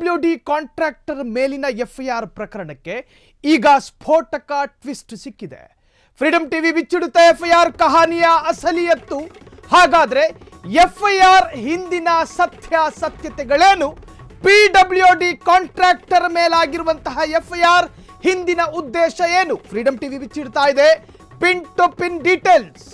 PWD contractor ಮೇಲಿನ FIR ಪ್ರಕರಣಕ್ಕೆ ಈಗ ಸ್ಫೋಟಕ ಟ್ವಿಸ್ಟ್ ಸಿಕ್ಕಿದೆ. ಫ್ರೀಡಂ ಟಿವಿ ಬಿಚ್ಚಿಡುತ್ತೆ FIR ಕಹಾನಿಯ ಅಸಲಿಯತ್ತು. ಹಾಗಾದ್ರೆ FIR ಹಿಂದಿನ ಸತ್ಯತೆಗಳೇನು? PWD ಕಾಂಟ್ರಾಕ್ಟರ್ ಮೇಲಾಗಿರುವಂತಹ FIR ಹಿಂದಿನ ಉದ್ದೇಶ ಏನು? ಫ್ರೀಡಂ ಟಿವಿ ಬಿಚ್ಚಿಡ್ತಾ ಇದೆ pin to pin details.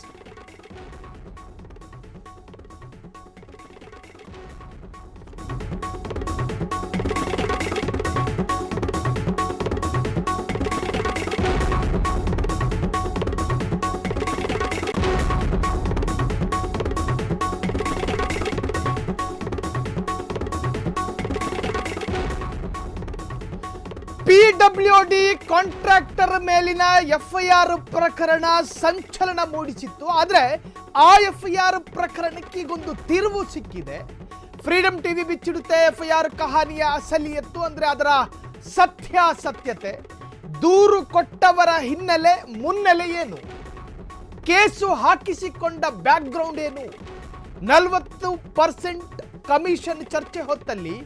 PWD contractor ಮೇಲಿನ FIR ಪ್ರಕರಣ ಸಂಚಲನ ಮೂಡಿಸಿತ್ತು. ಆದರೆ ಆ FIR ಪ್ರಕರಣಕ್ಕೆ ಈಗೊಂದು ತಿರುವು ಸಿಕ್ಕಿದೆ. ಫ್ರೀಡಂ ಟಿವಿ ಬಿಚ್ಚಿಡುತ್ತೆ FIR ಕಹಾನಿಯ ಅಸಲಿಯತ್ತು, ಅಂದ್ರೆ ಅದರ ಸತ್ಯತೆ. ದೂರು ಕೊಟ್ಟವರ ಹಿನ್ನೆಲೆ ಮುನ್ನೆಲೆ ಏನು? ಕೇಸು ಹಾಕಿಸಿಕೊಂಡ ಬ್ಯಾಕ್ಗ್ರೌಂಡ್ ಏನು? 40% ಕಮಿಷನ್ ಚರ್ಚೆ ಹೊತ್ತಲ್ಲಿ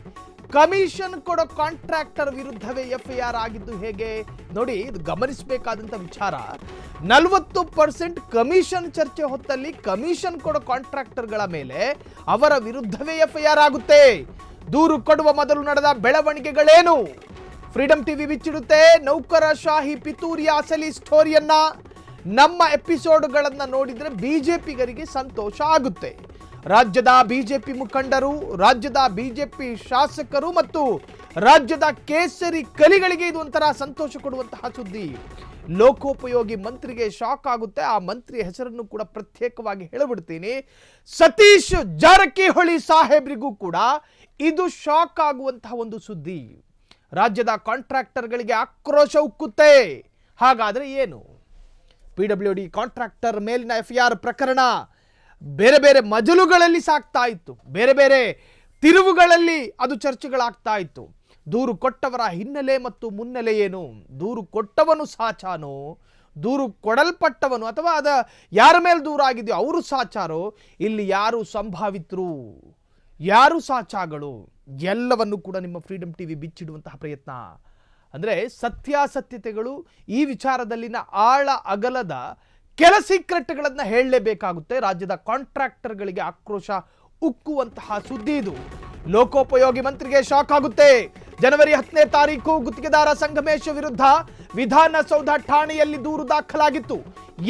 ಕಮಿಷನ್ ಕೊಡೋ ಕಾಂಟ್ರಾಕ್ಟರ್ ವಿರುದ್ಧವೇ FIR ಆಗಿದ್ದು ಹೇಗೆ? ನೋಡಿ, ಇದು ಗಮನಿಸಬೇಕಾದಂಥ ವಿಚಾರ. 40% ಕಮಿಷನ್ ಚರ್ಚೆ ಹೊತ್ತಲ್ಲಿ ಕಮಿಷನ್ ಕೊಡೋ ಕಾಂಟ್ರಾಕ್ಟರ್ಗಳ ಮೇಲೆ ಅವರ ವಿರುದ್ಧವೇ FIR ಆಗುತ್ತೆ. ದೂರು ಕೊಡುವ ಮೊದಲು ನಡೆದ ಬೆಳವಣಿಗೆಗಳೇನು? ಫ್ರೀಡಂ ಟಿವಿ ಬಿಚ್ಚಿಡುತ್ತೆ ನೌಕರಶಾಹಿ ಪಿತೂರಿಯ ಅಸಲಿ ಸ್ಟೋರಿಯನ್ನ. ನಮ್ಮ ಎಪಿಸೋಡ್ಗಳನ್ನು ನೋಡಿದರೆ ಬಿಜೆಪಿಗರಿಗೆ ಸಂತೋಷ ಆಗುತ್ತೆ. ರಾಜ್ಯದ ಬಿಜೆಪಿ ಮುಖಂಡರು, ರಾಜ್ಯದ ಬಿಜೆಪಿ ಶಾಸಕರು ಮತ್ತು ರಾಜ್ಯದ ಕೇಸರಿ ಕಲಿಗಳಿಗೆ ಇದು ಒಂಥರ ಸಂತೋಷ ಕೊಡುವಂತಹ ಸುದ್ದಿ. ಲೋಕೋಪಯೋಗಿ ಮಂತ್ರಿಗೆ ಶಾಕ್ ಆಗುತ್ತೆ. ಆ ಮಂತ್ರಿ ಹೆಸರನ್ನು ಕೂಡ ಪ್ರತ್ಯೇಕವಾಗಿ ಹೇಳಿಬಿಡ್ತೀನಿ. ಸತೀಶ್ ಜಾರಕಿಹೊಳಿ ಸಾಹೇಬ್ರಿಗೂ ಕೂಡ ಇದು ಶಾಕ್ ಆಗುವಂತಹ ಒಂದು ಸುದ್ದಿ. ರಾಜ್ಯದ ಕಾಂಟ್ರಾಕ್ಟರ್ಗಳಿಗೆ ಆಕ್ರೋಶ ಉಕ್ಕುತ್ತೆ. ಹಾಗಾದ್ರೆ ಏನು? PWD ಕಾಂಟ್ರಾಕ್ಟರ್ ಮೇಲಿನ FIR ಪ್ರಕರಣ ಬೇರೆ ಬೇರೆ ಮಜಲುಗಳಲ್ಲಿ ಸಾಕ್ತಾ ಇತ್ತು, ಬೇರೆ ಬೇರೆ ತಿರುವುಗಳಲ್ಲಿ ಅದು ಚರ್ಚೆಗಳಾಗ್ತಾ ಇತ್ತು. ದೂರು ಕೊಟ್ಟವರ ಹಿನ್ನೆಲೆ ಮತ್ತು ಮುನ್ನೆಲೆ ಏನು? ದೂರು ಕೊಟ್ಟವನು ಸಾಚಾನೋ, ದೂರು ಕೊಡಲ್ಪಟ್ಟವನು ಅಥವಾ ಅದ ಯಾರ ಮೇಲೆ ದೂರ ಆಗಿದೆಯೋ ಅವರು ಸಾಚಾರೋ, ಇಲ್ಲಿ ಯಾರು ಸಂಭಾವಿತರು, ಯಾರು ಸಾಚಾಗಳು, ಎಲ್ಲವನ್ನು ಕೂಡ ನಿಮ್ಮ ಫ್ರೀಡಂ ಟಿವಿ ಬಿಚ್ಚಿಡುವಂತಹ ಪ್ರಯತ್ನ. ಅಂದರೆ ಸತ್ಯಾಸತ್ಯತೆಗಳು, ಈ ವಿಚಾರದಲ್ಲಿನ ಆಳ ಅಗಲದ ಕೆಲ ಸೀಕ್ರೆಟ್ಗಳನ್ನು ಹೇಳಲೇಬೇಕಾಗುತ್ತೆ. ರಾಜ್ಯದ ಕಾಂಟ್ರಾಕ್ಟರ್ಗಳಿಗೆ ಆಕ್ರೋಶ ಉಕ್ಕುವಂತಹ ಸುದ್ದಿ ಇದು. ಲೋಕೋಪಯೋಗಿ ಮಂತ್ರಿಗೆ ಶಾಕ್ ಆಗುತ್ತೆ. ಜನವರಿ 10ನೇ ತಾರೀಕು ಗುತ್ತಿಗೆದಾರ ಸಂಗಮೇಶ್ ವಿರುದ್ಧ ವಿಧಾನಸೌಧ ಠಾಣೆಯಲ್ಲಿ ದೂರು ದಾಖಲಾಗಿತ್ತು.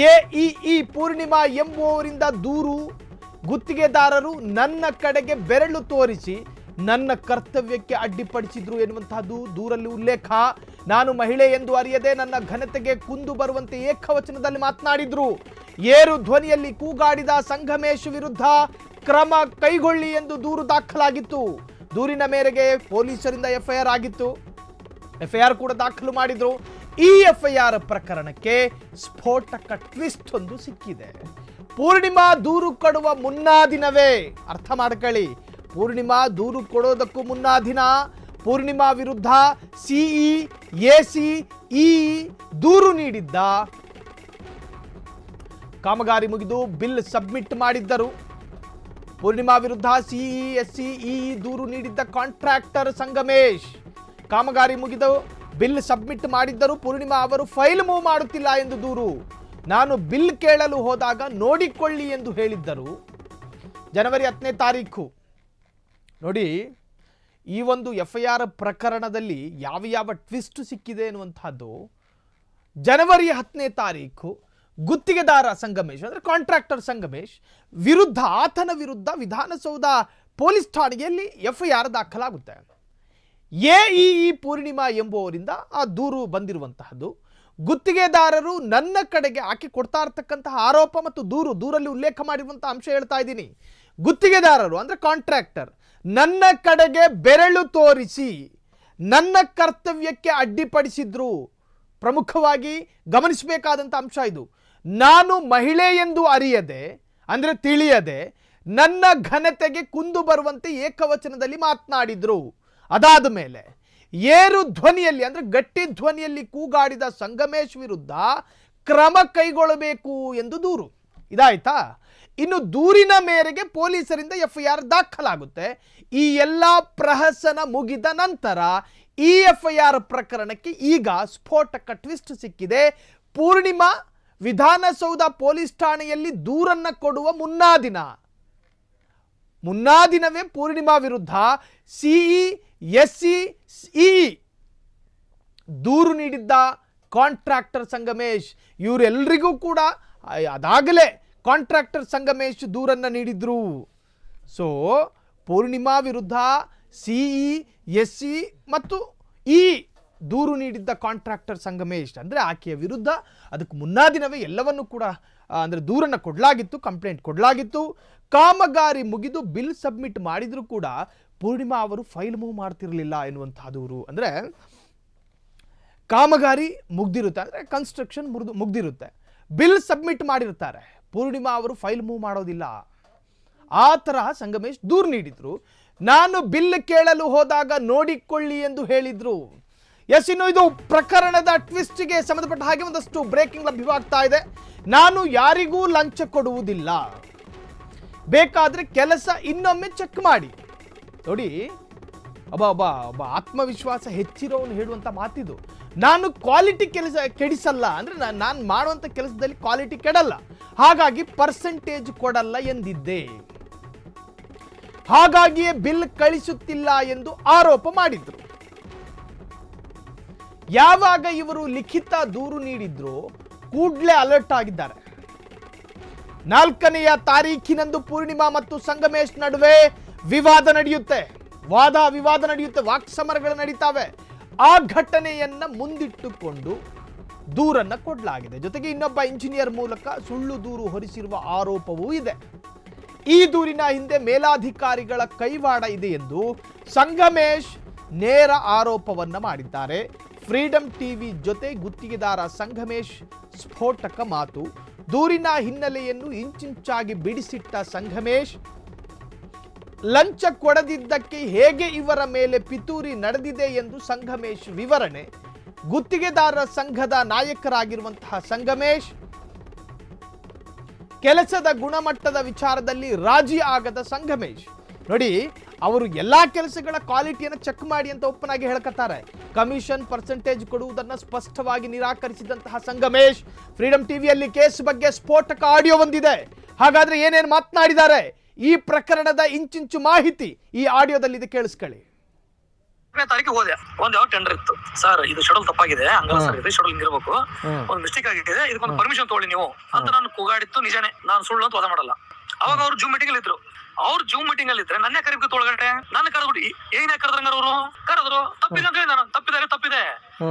AEE ಪೂರ್ಣಿಮಾ ಎಂಬುವವರಿಂದ ದೂರು. ಗುತ್ತಿಗೆದಾರರು ನನ್ನ ಕಡೆಗೆ ಬೆರಳು ತೋರಿಸಿ ನನ್ನ ಕರ್ತವ್ಯಕ್ಕೆ ಅಡ್ಡಿಪಡಿಸಿದ್ರು ಎನ್ನುವಂತಹದ್ದು ದೂರಲ್ಲಿ ಉಲ್ಲೇಖ. ನಾನು ಮಹಿಳೆ ಎಂದು ಅರಿಯದೆ ನನ್ನ ಘನತೆಗೆ ಕುಂದು ಬರುವಂತೆ ಏಕವಚನದಲ್ಲಿ ಮಾತನಾಡಿದ್ರು. ಏರು ಧ್ವನಿಯಲ್ಲಿ ಕೂಗಾಡಿದ ಸಂಗಮೇಶ್ ವಿರುದ್ಧ ಕ್ರಮ ಕೈಗೊಳ್ಳಿ ಎಂದು ದೂರು ದಾಖಲಾಗಿತ್ತು. ದೂರಿನ ಮೇರೆಗೆ ಪೊಲೀಸರಿಂದ FIR ಆಗಿತ್ತು. FIR ಕೂಡ ದಾಖಲು ಮಾಡಿದ್ರು. ಈ FIR ಪ್ರಕರಣಕ್ಕೆ ಸ್ಫೋಟಕ ಟ್ವಿಸ್ಟ್ ಒಂದು ಸಿಕ್ಕಿದೆ. ಪೂರ್ಣಿಮಾ ದೂರು ಕೊಡುವ ಮುನ್ನಾ ದಿನವೇ, ಅರ್ಥ ಮಾಡ್ಕೊಳ್ಳಿ, ಪೂರ್ಣಿಮಾ ದೂರು ಕೊಡೋದಕ್ಕೂ ಮುನ್ನಾ ದಿನ ಪೂರ್ಣಿಮಾ ವಿರುದ್ಧ CE, AC, EE ದೂರು ನೀಡಿದ್ದ. ಕಾಮಗಾರಿ ಮುಗಿದು ಬಿಲ್ ಸಬ್ಮಿಟ್ ಮಾಡಿದ್ದರು. ಪೂರ್ಣಿಮಾ ವಿರುದ್ಧ CE, SC, EE ದೂರು ನೀಡಿದ್ದ ಕಾಂಟ್ರಾಕ್ಟರ್ ಸಂಗಮೇಶ್. ಕಾಮಗಾರಿ ಮುಗಿದು ಬಿಲ್ ಸಬ್ಮಿಟ್ ಮಾಡಿದ್ದರು. ಪೂರ್ಣಿಮಾ ಅವರು ಫೈಲ್ ಮೂವ್ ಮಾಡುತ್ತಿಲ್ಲ ಎಂದು ದೂರು. ನಾನು ಬಿಲ್ ಕೇಳಲು ಹೋದಾಗ ನೋಡಿಕೊಳ್ಳಿ ಎಂದು ಹೇಳಿದ್ದರು. ಜನವರಿ 10ನೇ ತಾರೀಕು ನೋಡಿ, ಈ ಒಂದು FIR ಪ್ರಕರಣದಲ್ಲಿ ಯಾವ ಟ್ವಿಸ್ಟ್ ಸಿಕ್ಕಿದೆ ಎನ್ನುವಂತಹದ್ದು. ಜನವರಿ 10ನೇ ತಾರೀಕು ಗುತ್ತಿಗೆದಾರ ಸಂಗಮೇಶ್ ಅಂದರೆ ಕಾಂಟ್ರಾಕ್ಟರ್ ಸಂಗಮೇಶ್ ವಿರುದ್ಧ, ಆತನ ವಿರುದ್ಧ ವಿಧಾನಸೌಧ ಪೊಲೀಸ್ ಠಾಣೆಯಲ್ಲಿ FIR ದಾಖಲಾಗುತ್ತೆ. AEE ಪೂರ್ಣಿಮಾ ಎಂಬುವವರಿಂದ ಆ ದೂರು ಬಂದಿರುವಂತಹದ್ದು. ಗುತ್ತಿಗೆದಾರರು ನನ್ನ ಕಡೆಗೆ ಆಕೆ ಕೊಡ್ತಾ ಇರ್ತಕ್ಕಂತಹ ಆರೋಪ ಮತ್ತು ದೂರಲ್ಲಿ ಉಲ್ಲೇಖ ಮಾಡಿರುವಂತಹ ಅಂಶ ಹೇಳ್ತಾ ಇದ್ದೀನಿ. ಗುತ್ತಿಗೆದಾರರು ಅಂದರೆ ಕಾಂಟ್ರಾಕ್ಟರ್ ನನ್ನ ಕಡೆಗೆ ಬೆರಳು ತೋರಿಸಿ ನನ್ನ ಕರ್ತವ್ಯಕ್ಕೆ ಅಡ್ಡಿಪಡಿಸಿದ್ರು. ಪ್ರಮುಖವಾಗಿ ಗಮನಿಸಬೇಕಾದಂಥ ಅಂಶ ಇದು. ನಾನು ಮಹಿಳೆ ಎಂದು ಅರಿಯದೆ ಅಂದರೆ ತಿಳಿಯದೆ ನನ್ನ ಘನತೆಗೆ ಕುಂದು ಬರುವಂತೆ ಏಕವಚನದಲ್ಲಿ ಮಾತನಾಡಿದ್ರು. ಅದಾದ ಮೇಲೆ ಏರು ಧ್ವನಿಯಲ್ಲಿ ಅಂದರೆ ಗಟ್ಟಿ ಧ್ವನಿಯಲ್ಲಿ ಕೂಗಾಡಿದ ಸಂಗಮೇಶ್ ವಿರುದ್ಧ ಕ್ರಮ ಕೈಗೊಳ್ಳಬೇಕು ಎಂದು ದೂರು. ಇದಾಯ್ತಾ? ಇನ್ನು ದೂರಿನ ಮೇರೆಗೆ ಪೊಲೀಸರಿಂದ FIR ದಾಖಲಾಗುತ್ತೆ. ಈ ಎಲ್ಲ ಪ್ರಹಸನ ಮುಗಿದ ನಂತರ ಈ FIR ಪ್ರಕರಣಕ್ಕೆ ಈಗ ಸ್ಫೋಟಕ ಟ್ವಿಸ್ಟ್ ಸಿಕ್ಕಿದೆ. ಪೂರ್ಣಿಮಾ ವಿಧಾನಸೌಧ ಪೊಲೀಸ್ ಠಾಣೆಯಲ್ಲಿ ದೂರನ್ನ ಕೊಡುವ ಮುನ್ನಾ ದಿನವೇ ಪೂರ್ಣಿಮಾ ವಿರುದ್ಧ CE, SE, CE ದೂರು ನೀಡಿದ್ದ ಕಾಂಟ್ರಾಕ್ಟರ್ ಸಂಗಮೇಶ್. ಇವರೆಲ್ಲರಿಗೂ ಕೂಡ ಅದಾಗಲೇ ಕಾಂಟ್ರಾಕ್ಟರ್ ಸಂಗಮೇಶ್ ದೂರನ್ನು ನೀಡಿದ್ರು. ಸೊ ಪೂರ್ಣಿಮಾ ವಿರುದ್ಧ CE, SE ಮತ್ತು E ದೂರು ನೀಡಿದ್ದ ಕಾಂಟ್ರಾಕ್ಟರ್ ಸಂಗಮೇಶ್ ಅಂದರೆ ಆಕೆಯ ವಿರುದ್ಧ ಅದಕ್ಕೆ ಮುನ್ನಾ ದಿನವೇ ಎಲ್ಲವನ್ನು ಕೂಡ ಅಂದರೆ ದೂರನ್ನು ಕೊಡಲಾಗಿತ್ತು, ಕಂಪ್ಲೇಂಟ್ ಕೊಡಲಾಗಿತ್ತು. ಕಾಮಗಾರಿ ಮುಗಿದು ಬಿಲ್ ಸಬ್ಮಿಟ್ ಮಾಡಿದರೂ ಕೂಡ ಪೂರ್ಣಿಮಾ ಅವರು ಫೈಲ್ ಮೂವ್ ಮಾಡ್ತಿರಲಿಲ್ಲ ಎನ್ನುವಂತಹ ದೂರು. ಅಂದರೆ ಕಾಮಗಾರಿ ಮುಗ್ದಿರುತ್ತೆ, ಅಂದರೆ ಕನ್ಸ್ಟ್ರಕ್ಷನ್ ಮುಗ್ದಿರುತ್ತೆ, ಬಿಲ್ ಸಬ್ಮಿಟ್ ಮಾಡಿರ್ತಾರೆ, ಪೂರ್ಣಿಮಾ ಅವರು ಫೈಲ್ ಮೂವ್ ಮಾಡೋದಿಲ್ಲ. ಆ ತರಹ ಸಂಗಮೇಶ್ ದೂರು ನೀಡಿದ್ರು. ನಾನು ಬಿಲ್ ಕೇಳಲು ಹೋದಾಗ ನೋಡಿಕೊಳ್ಳಿ ಎಂದು ಹೇಳಿದ್ರು. ಎಸ್, ಇನ್ನು ಇದು ಪ್ರಕರಣದ ಟ್ವಿಸ್ಟ್ಗೆ ಸಂಬಂಧಪಟ್ಟ ಹಾಗೆ ಒಂದಷ್ಟು ಬ್ರೇಕಿಂಗ್ ಲಭ್ಯವಾಗ್ತಾ ಇದೆ. ನಾನು ಯಾರಿಗೂ ಲಂಚ ಕೊಡುವುದಿಲ್ಲ, ಬೇಕಾದ್ರೆ ಕೆಲಸ ಇನ್ನೊಮ್ಮೆ ಚೆಕ್ ಮಾಡಿ. ನೋಡಿ, ಒಬ್ಬ ಆತ್ಮವಿಶ್ವಾಸ ಹೆಚ್ಚಿರೋನು ಹೇಳುವಂತ ಮಾತಿದು. ನಾನು ಕ್ವಾಲಿಟಿ ಕೆಲಸ ಕೆಡಿಸಲ್ಲ, ಅಂದ್ರೆ ನಾನು ಮಾಡುವಂತ ಕೆಲಸದಲ್ಲಿ ಕ್ವಾಲಿಟಿ ಕೆಡಲ್ಲ, ಹಾಗಾಗಿ ಪರ್ಸೆಂಟೇಜ್ ಕೊಡಲ್ಲ ಎಂದಿದ್ದೆ, ಹಾಗಾಗಿಯೇ ಬಿಲ್ ಕಳಿಸುತ್ತಿಲ್ಲ ಎಂದು ಆರೋಪ ಮಾಡಿದ್ರು. ಯಾವಾಗ ಇವರು ಲಿಖಿತ ದೂರು ನೀಡಿದ್ರು ಕೂಡಲೇ ಅಲರ್ಟ್ ಆಗಿದ್ದಾರೆ. 4ನೇ ತಾರೀಖಿನಂದು ಪೂರ್ಣಿಮಾ ಮತ್ತು ಸಂಗಮೇಶ್ ನಡುವೆ ವಿವಾದ ನಡೆಯುತ್ತೆ, ವಿವಾದ ನಡೆಯುತ್ತೆ, ವಾಕ್ಸಮರಗಳು ನಡೀತಾವೆ. ಆ ಘಟನೆಯನ್ನ ಮುಂದಿಟ್ಟುಕೊಂಡು ದೂರನ್ನ ಕೊಡಲಾಗಿದೆ. ಜೊತೆಗೆ ಇನ್ನೊಬ್ಬ ಇಂಜಿನಿಯರ್ ಮೂಲಕ ಸುಳ್ಳು ದೂರು ಹೊರಿಸಿರುವ ಆರೋಪವೂ ಇದೆ. ಈ ದೂರಿನ ಹಿಂದೆ ಮೇಲಾಧಿಕಾರಿಗಳ ಕೈವಾಡ ಇದೆ ಎಂದು ಸಂಗಮೇಶ್ ನೇರ ಆರೋಪವನ್ನ ಮಾಡಿದ್ದಾರೆ. ಫ್ರೀಡಂ ಟಿವಿ ಜೊತೆ ಗುತ್ತಿಗೆದಾರ ಸಂಗಮೇಶ್ ಸ್ಫೋಟಕ ಮಾತು. ದೂರಿನ ಹಿನ್ನೆಲೆಯನ್ನು ಇಂಚಿಂಚಾಗಿ ಬಿಡಿಸಿಟ್ಟ ಸಂಗಮೇಶ್, ಲಂಚ ಕೊಡದಿದ್ದಕ್ಕೆ ಹೇಗೆ ಇವರ ಮೇಲೆ ಪಿತೂರಿ ನಡೆದಿದೆ ಎಂದು ಸಂಗಮೇಶ್ ವಿವರಣೆ. ಗುತ್ತಿಗೆದಾರರ ಸಂಘದ ನಾಯಕರಾಗಿರುವಂತಹ ಸಂಗಮೇಶ್ ಕೆಲಸದ ಗುಣಮಟ್ಟದ ವಿಚಾರದಲ್ಲಿ ರಾಜಿ ಆಗದ ಸಂಗಮೇಶ್. ನೋಡಿ, ಅವರು ಎಲ್ಲಾ ಕೆಲಸಗಳ ಕ್ವಾಲಿಟಿಯನ್ನು ಚೆಕ್ ಮಾಡಿ ಅಂತ ಓಪನ್ ಆಗಿ ಹೇಳ್ಕತ್ತಾರೆ. ಕಮಿಷನ್ ಪರ್ಸೆಂಟೇಜ್ ಕೊಡುವುದನ್ನು ಸ್ಪಷ್ಟವಾಗಿ ನಿರಾಕರಿಸಿದಂತಹ ಸಂಗಮೇಶ್ ಫ್ರೀಡಂ ಟಿವಿಯಲ್ಲಿ ಕೇಸ್ ಬಗ್ಗೆ ಸ್ಫೋಟಕ ಆಡಿಯೋ ಬಂದಿದೆ. ಹಾಗಾದ್ರೆ ಏನೇನು ಮಾತನಾಡಿದ್ದಾರೆ, ಈ ಪ್ರಕರಣದ ಇಂಚಿಂಚು ಮಾಹಿತಿ ಈ ಆಡಿಯೋದಲ್ಲಿ ಕೇಳಿಸ್ಕೊಳ್ಳಿ. 4ನೇ ತಾರೀಕಿಗೆ ಹೋದೆ. ಒಂದು ಯಾವ ಟೆಂಡರ್ ಇತ್ತು, ಸರ್ ಇದು ಶೆಡ್ಯೂಲ್ ತಪ್ಪಾಗಿದೆ, ಹಂಗಲ್ಲ ಸರ್, ಇದು ಶೆಡ್ಯೂಲ್ ಹಿಂಗಿರ್ಬೇಕು, ಒಂದು ಮಿಸ್ಟೇಕ್ ಆಗಿದೆ, ಇದಕ್ಕೊಂದು ಪರ್ಮಿಷನ್ ತಗೊಳ್ಳಿ ನೀವು ಅಂತ ನಾನು ಕೂಗಾಡಿತ್ತು. ನಿಜಾನೇ, ನಾನು ಸುಳ್ಳು ಅಂತ ವಾದ ಮಾಡಲ್ಲ. ಅವಾಗ ಅವ್ರು ಜೂಮ್ ಮೀಟಿಂಗ್ ಅಲ್ಲಿ ಇದ್ರು. ಅವ್ರು ಜೂಮ್ ಮೀಟಿಂಗ್ ಅಲ್ಲಿ ಇದ್ರೆ ನನ್ನ ಕರಿಬೇಕು ಒಳಗಡೆ, ನನ್ನ ಕರೆದ್ಬಿಟ್ಟು ಏನೇ ಕರೆದ್ರಂಗ ಅವರು ಕರೆದ್ರು. ತಪ್ಪಿದೆ ಅಂತ ಹೇಳಿ ನಾನು ತಪ್ಪಿದೆ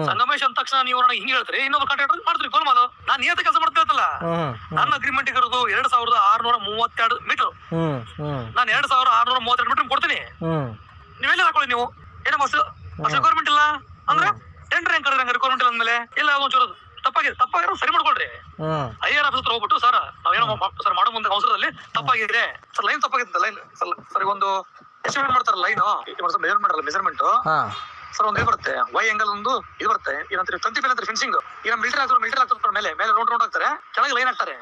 ಸಂಗಮೇಶ್ ಅಂದ ತಕ್ಷಣ ನೀವು ಹಿಂಗ್ ಹೇಳ್ತೀರಿ, ಇನ್ನೊಬ್ರು ಕಾಂಟ್ರಾಕ್ಟರ್ ಮಾಡ್ತೀರಿ ಫೋನ್ ಮಾಡು, ನಾನು ನಿಯತ ಕೆಲಸ ಮಾಡ್ತಿರ್ತಲ್ಲ. ನನ್ನ ಅಗ್ರಿಮೆಂಟ್ ಇರೋದು 2632 ಮೀಟರ್, ನಾನು 2632 ಮೀಟರ್ ಕೊಡ್ತೀನಿ, ನೀವೆಲ್ಲ ಹಾಕೊಳ್ಳಿ. ನೀವು ಏನೋ ಅಷ್ಟು ರಿಕ್ವೈರ್ಮೆಂಟ್ ಇಲ್ಲ ಅಂದ್ರೆ ಟೆಂಡರ್ ಹೆಂಗ್ ಕರೆದ್ರೆ ರಿಕ್ವೈರ್ಮೆಂಟ್ ಇಲ್ಲ ಅಂದ್ಮೇಲೆ ಎಲ್ಲ ಒಂಚೂರು ತಪ್ಪಾಗಿರೋ ಸರಿ ಮಾಡ್ಕೊಳ್ರಿ. IR ಆಫೀಸ್ ಹತ್ರ ಹೋಗ್ಬಿಟ್ಟು, ಸರ್ ನಾವೇನೋ ಸರ್ ಮಾಡೋ ಮುಂದೆ ಅವಸರದಲ್ಲಿ ತಪ್ಪಾಗಿದೆ ಸರ್, ಲೈನ್ ತಪ್ಪಾಗಿತ್ತು, ಲೈನ್ ಸರ್ ಒಂದು ಎಸ್ಟಿಮೇಟ್ ಮಾಡ್ತಾರ, ಲೈನ್ ಮೆಜರ್ಮೆಂಟ್ ಸರ್ ಒಂದು ಇದು ಬರುತ್ತೆ, ವೈ ಆಂಗಲ್ ಒಂದು ಇದು ಬರುತ್ತೆ, ಏನಂತಾರೆ ತಂತಿ ಮೇಲೆ ಅಂತ ಫಿನಿಶಿಂಗ್, ಈಗ ಮಿಲಿಟರಿ ಆಗ್ತಾರೆ, ಮೇಲೆ ರೌಂಡ್ ಹಾಕ್ತಾರೆ, ಕೆಳಗೆ ಲೈನ್ ಹಾಕ್ತಾರೆ.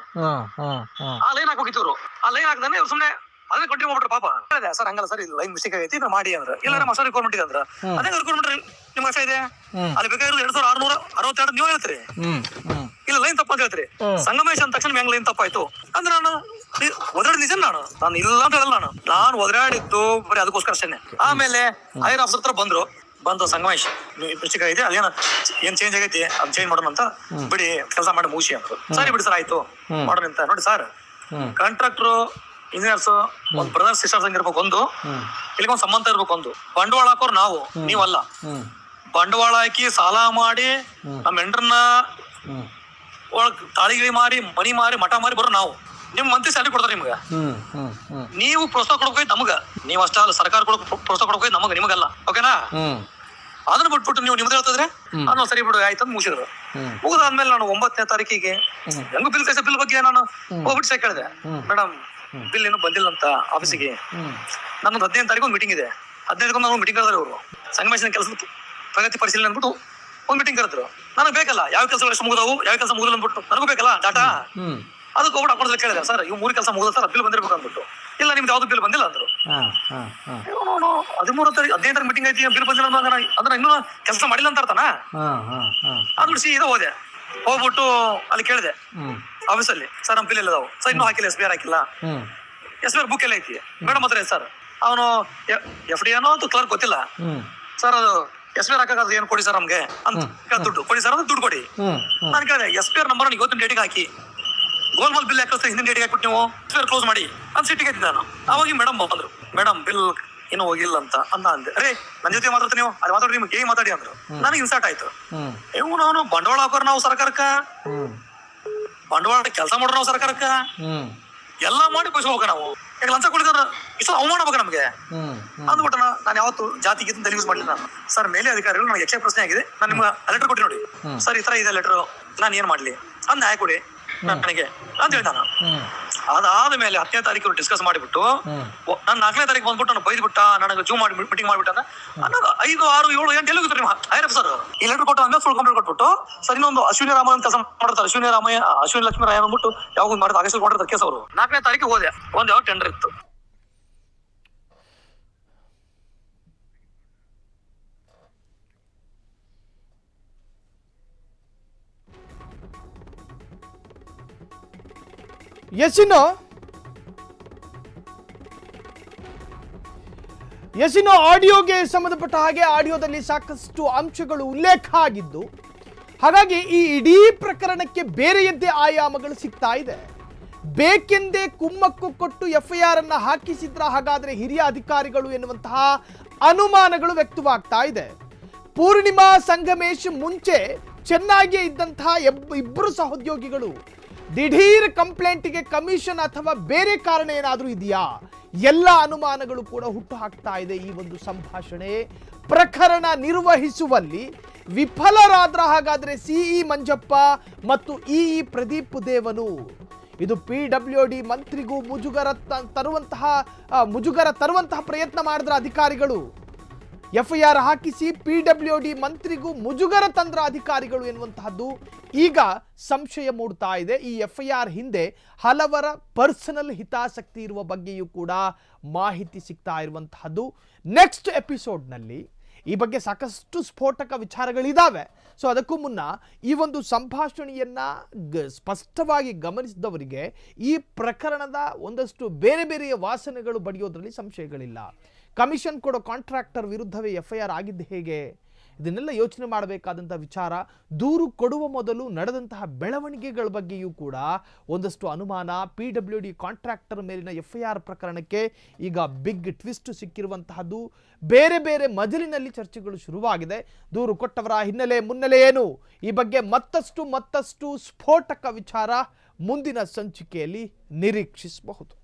ಆ ಲೈನ್ ಹಾಕೋಗಿತ್ತು, ಆ ಲೈನ್ ಹಾಕ್ದಾನೆ ಇವ್ರು ಸುಮ್ನೆ ಅದೇ ಕಂಟಿನ್ಯೂ ಮಾಡ್ಬಿಟ್ರೆ. ಪಾಪ ಹೇಳಿದೆ, ಸರ್ ಹಂಗಲ್ಲ ಸರ್, ಇದು ಲೈನ್ ಮಿಸ್ಟೇಕ್ ಆಗೈತಿ, ಇದು ಮಾಡಿ ಅಂದ್ರೆ ಇಲ್ಲ ಹೊಸ ರಿಕ್ವೈರ್ಮೆಂಟ್ ಇದೆ ಅಂದ್ರೆ ಅದೇ ರಿಕ್ವೈರ್ಮೆಂಟ್ ನಿಮ್ಗೆ ಅಷ್ಟೇ ಇದೆ, ಅಲ್ಲಿ ಬೇಕಾಗಿರೋದು 2662 ನೀವು ಹೇಳ್ತೀರಿ, ಇಲ್ಲ ಲೈನ್ ತಪ್ಪ ಅಂತ ಹೇಳ್ತೀರಿ. ಸಂಗಮೇಶ್ ಅಂದ ತಕ್ಷಣ ಹೆಂಗ್ ಲೈನ್ ತಪ್ಪಾಯ್ತು ಅಂದ್ರೆ ನಾನು ಒದರಾಡಿ ನಿಜ, ನಾನು ಇಲ್ಲ ಅಂತ ಹೇಳಲ್ಲ, ನಾನು ಒದರಾಡಿದ್ದು ಬರೀ ಅದಕ್ಕೋಸ್ಕರ ಅಷ್ಟೇನೆ. ಆಮೇಲೆ IR ಆಫೀಸರ್ ಹತ್ರ ಬಂದು ಸಂಗಮೇಶ್ ಮಿಸ್ಟೇಕ್ ಆಗೈತಿ, ಅದೇನ ಏನ್ ಚೇಂಜ್ ಆಗೈತಿ ಅದ್ ಚೇಂಜ್ ಮಾಡೋಣ ಅಂತ ಬಿಡಿ, ಕೆಲಸ ಮಾಡಿ ಮುಗಿಸಿ ಅಂತ. ಸರಿ ಬಿಡಿ ಸರ್, ಆಯ್ತು ಮಾಡೋಣ ಅಂತ. ನೋಡಿ ಸರ್, ಕಾಂಟ್ರಾಕ್ಟರ್ ಇಂಜಿನಿಯರ್ಸ್ ಒಂದ್ ಬ್ರದರ್ ಸಿಸ್ಟರ್ಸ್ ಹಂಗಿರ್ಬೇಕು, ಒಂದು ಇಲ್ಲಿಗೊಂದು ಸಂಬಂಧ ಇರ್ಬೇಕು. ಒಂದು ಬಂಡವಾಳ ಹಾಕೋರು ನಾವು, ನೀವಲ್ಲ. ಬಂಡವಾಳ ಹಾಕಿ ಸಾಲ ಮಾಡಿ ನಮ್ಮ ಹೆಂಡ್ರನ್ನ ಒಳಗ್ ತಾಳಿಗಿಳಿ ಮಾರಿ ಮನಿ ಮಾರಿ ಮಠ ಮಾರಿ ಬರೋ ನಾವು. ನಿಮ್ ಮಂತ್ರಿ ಸ್ಯಾಲರಿ ಕೊಡ್ತಾರೆ ನಿಮ್ಗ, ನೀವು ಪ್ರೋತ್ಸಾಹ ಕೊಡ್ಕೋಯ್ತು ನಮಗ, ನೀವ್ ಅಷ್ಟ ಅಲ್ಲ, ಸರ್ಕಾರ ಪ್ರೋತ್ಸಾಹ ಕೊಡ್ಕೋಯ್ತು ನಮಗ, ನಿಮಗಲ್ಲ. ಓಕೆನಾ? ಅದನ್ನ ಬಿಟ್ಬಿಟ್ಟು ನೀವು ನಿಮ್ದು ಹೇಳ್ತಿದ್ರೆ ನಾನು ಸರಿ ಬಿಡು ಆಯ್ತು ಅಂತ ಮುಗಿಸಿದ್ರು. ಮುಗಿದಾದ್ಮೇಲೆ ನಾನು 9ನೇ ತಾರೀಕಿಗೆ ಹೆಂಗು ಬಿಲ್ ಬಗ್ಗೆ ನಾನು ಹೋಗ್ಬಿಟ್ಟು ಕೇಳಿದೆ, ಮೇಡಮ್ ಬಿಲ್ ಏನು ಬಂದಿಲ್ಲ ಅಂತ ಆಫೀಸಿಗೆ. ನನ್ನೊಂದು 15ನೇ ತಾರೀಕು ಒಂದು ಮೀಟಿಂಗ್ ಇದೆ, 15ಕ್ಕೆ ನಾನು ಮೀಟಿಂಗ್ ಕರೆದ್ರೆ ಅವರು ಸಂಗಮೇಶನ ಕೆಲಸ ಪ್ರಗತಿ ಪರಿಶೀಲನೆ ಅಂದ್ಬಿಟ್ಟು ಒಂದು ಮೀಟಿಂಗ್ ಕರೆದ್ರು. ನನಗೆ ಬೇಕಲ್ಲ ಯಾವ ಕೆಲಸಗಳು ಎಷ್ಟು ಮುಗಿದವು, ಯಾವ ಕೆಲಸ ಮುಗಿದಿಲ್ಲ ಅಂದ್ಬಿಟ್ಟು ನನಗೂ ಬೇಕಲ್ಲ ಡಾಟಾ. ಅದಕ್ಕೆ ಹೋಗ್ಬಿಟ್ಟು ಅಕೌಂಟ್ ಕೇಳಿದೆ, ಸರ್ ಇವ್ 3 ಕೆಲಸ ಮುಗಿದ ಸರ್ ಬಿಲ್ ಬಂದಿರ್ಬೇಕು ಅಂದ್ಬಿಟ್ಟು. ಇಲ್ಲ ನಿಮ್ದು ಯಾವ್ದು ಬಿಲ್ ಬಂದಿಲ್ಲ ಅಂದ್ರು. 13 ತಾರೀಕು 15 ಮೀಟಿಂಗ್ ಐತಿ, ಬಿಲ್ ಬಂದಿಲ್ಲ ಅಂದ್ರೆ ಇನ್ನೂ ಕೆಲಸ ಮಾಡಿಲ್ಲ ಅಂತ ಅರ್ಥನಾ? ಅದು ಸೀದಾ ಹೋಗ್ಬಿಟ್ಟು ಅಲ್ಲಿ ಕೇಳಿದೆ ಆಫೀಸಲ್ಲಿ, ಸರ್ ನಮ್ ಬಿಲ್ ಎಲ್ಲ ಅದಾವು ಸರ್, ಇನ್ನೂ ಹಾಕಿಲ್ಲ, SBR ಹಾಕಿಲ್ಲ, SBR ಬುಕ್ ಎಲ್ಲ ಐತಿ ಮೇಡಮ್ ಹತ್ರ ಸರ್. ಅವನು FD ಏನೋ ಅಂತ ಕ್ಲರ್ಕ್ ಗೊತ್ತಿಲ್ಲ ಸರ್, ಅದು SBR ಹಾಕಾಗ ಏನ್ ಕೊಡಿ ಸರ್ ನಮ್ಗೆ ಅಂತ, ದುಡ್ಡು ಕೊಡಿ ಸರ್ ಅಂದ್ರೆ ದುಡ್ಡು ಕೊಡಿ. ನಾನು ಕೇಳಿದೆ SBR ನಂಬರ್ ಇವತ್ತಿನ ಡೇಟಿಗೆ ಹಾಕಿ, ಗೋಲ್ಮಾಲ್ ಬಿಲ್ ಯಾಕೆ ಹಿಂದಿನ ಡೇಟಿಗೆ ಹಾಕ್ಬಿಟ್ಟು ನೀವು SBR ಕ್ಲೋಸ್ ಮಾಡಿ ಅಂತ ಸಿಟ್ಟಿಗೆ ಇದ್ದೆ ನಾನು. ಅವಾಗ ಮೇಡಮ್ ಬಂದ್ರು, ಮೇಡಮ್ ಬಿಲ್ ಇನ್ನೂ ಹೋಗಿಲ್ಲ ಅಂತ ಅಂದೆ. ಅರೇ ನನ್ನ ಜೊತೆ ಮಾತಾಡ್ತೀನಿ, ನೀವು ಅಲ್ಲಿ ಮಾತಾಡಿ, ನಿಮ್ಗೆ ಹೇಗೆ ಮಾತಾಡಿ ಅಂದ್ರು. ನನಗೆ ಇನ್ಸರ್ಟ್ ಆಯ್ತು. ಇವ್ನು ಅವನು ಬಂಡವಾಳ ಹಾಕೋರು ನಾವು ಸರ್ಕಾರಕ್ಕ, ಬಂಡವಾಳ ಕೆಲಸ ಮಾಡೋರು ನಾವು ಸರ್ಕಾರಕ್ಕ, ಎಲ್ಲಾ ಮಾಡಿ ಬಯಸ್ಕೋಬೇಕ ನಾವು. ಈಗ ಲಂಚ ಕೊಡಿದ್ರೆ ಇಷ್ಟು ಅವಮಾನ ಬೇಕು ನಮ್ಗೆ ಅಂದ್ಬಿಟ್ಟು ನಾನು ಯಾವತ್ತು ಜಾತಿ ಗೀತ ಯೂಸ್ ಮಾಡಲಿಲ್ಲ. ನಾನು ಸರ್ ಮೇಲೆ ಅಧಿಕಾರಿಗಳು ನನಗೆ ಯಕ್ಷ ಪ್ರಶ್ನೆ ಆಗಿದೆ, ನಾನು ನಿಮ್ಗೆ ಲೆಟರ್ ಕೊಟ್ಟಿ ನೋಡಿ ಸರ್, ಈ ತರ ಇದೆ ಲೆಟರ್, ನಾನು ಏನ್ ಮಾಡ್ಲಿ ಅಂದ್ ನ್ಯಾಯ ಕೊಡಿ ನನಗೆ ಅಂತ ಹೇಳ್ದ. ನಾನು ಅದಾದ ಮೇಲೆ 10ನೇ ತಾರೀಕು ಡಿಸ್ಕಸ್ ಮಾಡಿಬಿಟ್ಟು ನಾನು 4ನೇ ತಾರೀಕು ಬಂದ್ಬಿಟ್ಟು ನಾನು ಬೈದ್ಬಿಟ್ಟ, ನನಗೆ ಜೂಮ್ ಮಾಡಿ ಮೀಟಿಂಗ್ ಮಾಡ್ಬಿಟ್ಟ. ನಾನು 5, 6, 7, 8 ಎಲ್ಲಿ ಹೋಗಿದ್ರು ಆಯ್ರಪ್ಪ ಸರ್ ಈ ಲೆಟರ್ ಕೊಟ್ಟು ಅಂದ್ರೆ ಫುಲ್ ಕಂಪ್ಲೇಂಟ್ ಕೊಟ್ಬಿಟ್ಟು, ಸರ್ ಇನ್ನೊಂದು ಅಶ್ವಿನಿ ರಾಮಯ್ಯ ಕೆಲಸ ಮಾಡ್ತಾರೆ, ಅಶ್ವಿನಿ ಲಕ್ಷ್ಮೀ ರಾಯ ಅಂದ್ಬಿಟ್ಟು ಯಾವಾಗ ಮಾಡಿದ ಆಗಸ್ಟ್ ಕೊಟ್ಟಿರ್ತಾರೆ ಕೇಸ್ ಅವರು. 4ನೇ ತಾರೀಕು ಹೋದೆ, ಒಂದ್ ಯಾವ ಟೆಂಡರ್ ಇತ್ತು. ಎಸಿನೋ ಆಡಿಯೋಗೆ ಸಂಬಂಧಪಟ್ಟ ಹಾಗೆ ಆಡಿಯೋದಲ್ಲಿ ಸಾಕಷ್ಟು ಅಂಶಗಳು ಉಲ್ಲೇಖ ಆಗಿದ್ದು, ಹಾಗಾಗಿ ಈ ಇಡೀ ಪ್ರಕರಣಕ್ಕೆ ಬೇರೆಯದ್ದೇ ಆಯಾಮಗಳು ಸಿಗ್ತಾ ಇದೆ. ಬೇಕೆಂದೇ ಕುಮ್ಮಕ್ಕು ಕೊಟ್ಟು FIR ಅನ್ನ ಹಾಕಿಸಿದ್ರ ಹಾಗಾದ್ರೆ ಹಿರಿಯ ಅಧಿಕಾರಿಗಳು ಎನ್ನುವಂತಹ ಅನುಮಾನಗಳು ವ್ಯಕ್ತವಾಗ್ತಾ ಇದೆ. ಪೂರ್ಣಿಮಾ ಸಂಗಮೇಶ್ ಮುಂಚೆ ಚೆನ್ನಾಗಿಯೇ ಇದ್ದಂತಹ ಇಬ್ಬರು ಸಹೋದ್ಯೋಗಿಗಳು ದಿಢೀರ್ ಕಂಪ್ಲೇಂಟ್ಗೆ ಕಮಿಷನ್ ಅಥವಾ ಬೇರೆ ಕಾರಣ ಏನಾದರೂ ಇದೆಯಾ? ಎಲ್ಲ ಅನುಮಾನಗಳು ಕೂಡ ಹುಟ್ಟು ಹಾಕ್ತಾ ಇದೆ. ಈ ಒಂದು ಸಂಭಾಷಣೆ ಪ್ರಕರಣ ನಿರ್ವಹಿಸುವಲ್ಲಿ ವಿಫಲರಾದ್ರ ಹಾಗಾದ್ರೆ CE ಮಂಜಪ್ಪ ಮತ್ತು EE ಪ್ರದೀಪ್ ದೇವನು. ಇದು PWD ಮಂತ್ರಿಗೂ ಮುಜುಗರ ತರುವಂತಹ ಪ್ರಯತ್ನ ಮಾಡಿದ್ರ ಅಧಿಕಾರಿಗಳು. FIR ಹಾಕಿಸಿ PWD ಮಂತ್ರಿಗೂ ಮುಜುಗರ ತಂದ್ರ ಅಧಿಕಾರಿಗಳು ಎನ್ನುವಂತಹದ್ದು ಈಗ ಸಂಶಯ ಮೂಡ್ತಾ ಇದೆ. ಈ FIR ಹಿಂದೆ ಹಲವರ ಪರ್ಸನಲ್ ಹಿತಾಸಕ್ತಿ ಇರುವ ಬಗ್ಗೆಯೂ ಕೂಡ ಮಾಹಿತಿ ಸಿಗ್ತಾ ಇರುವಂತಹದ್ದು. ನೆಕ್ಸ್ಟ್ ಎಪಿಸೋಡ್ನಲ್ಲಿ ಈ ಬಗ್ಗೆ ಸಾಕಷ್ಟು ಸ್ಫೋಟಕ ವಿಚಾರಗಳಿದ್ದಾವೆ. ಸೊ ಅದಕ್ಕೂ ಮುನ್ನ ಈ ಒಂದು ಸಂಭಾಷಣೆಯನ್ನು ಸ್ಪಷ್ಟವಾಗಿ ಗಮನಿಸಿದವರಿಗೆ ಈ ಪ್ರಕರಣದ ಒಂದಷ್ಟು ಬೇರೆ ಬೇರೆಯ ವಾಸನೆಗಳು ಬಡಿಯೋದ್ರಲ್ಲಿ ಸಂಶಯಗಳಿಲ್ಲ. ಕಮಿಷನ್ ಕೊಡೋ ಕಾಂಟ್ರಾಕ್ಟರ್ ವಿರುದ್ಧವೇ FIR ಆಗಿದ್ದು ಹೇಗೆ? ಇದನ್ನೆಲ್ಲ ಯೋಚನೆ ಮಾಡಬೇಕಾದಂಥ ವಿಚಾರ. ದೂರು ಕೊಡುವ ಮೊದಲು ನಡೆದಂತಹ ಬೆಳವಣಿಗೆಗಳ ಬಗ್ಗೆಯೂ ಕೂಡ ಒಂದಷ್ಟು ಅನುಮಾನ. PWD ಕಾಂಟ್ರಾಕ್ಟರ್ ಮೇಲಿನ FIR ಪ್ರಕರಣಕ್ಕೆ ಈಗ ಬಿಗ್ ಟ್ವಿಸ್ಟ್ ಸಿಕ್ಕಿರುವಂತಹದ್ದು. ಬೇರೆ ಬೇರೆ ಮಜಲಿನಲ್ಲಿ ಚರ್ಚೆಗಳು ಶುರುವಾಗಿದೆ. ದೂರು ಕೊಟ್ಟವರ ಮುನ್ನೆಲೆ ಏನು? ಈ ಬಗ್ಗೆ ಮತ್ತಷ್ಟು ಸ್ಫೋಟಕ ವಿಚಾರ ಮುಂದಿನ ಸಂಚಿಕೆಯಲ್ಲಿ ನಿರೀಕ್ಷಿಸಬಹುದು.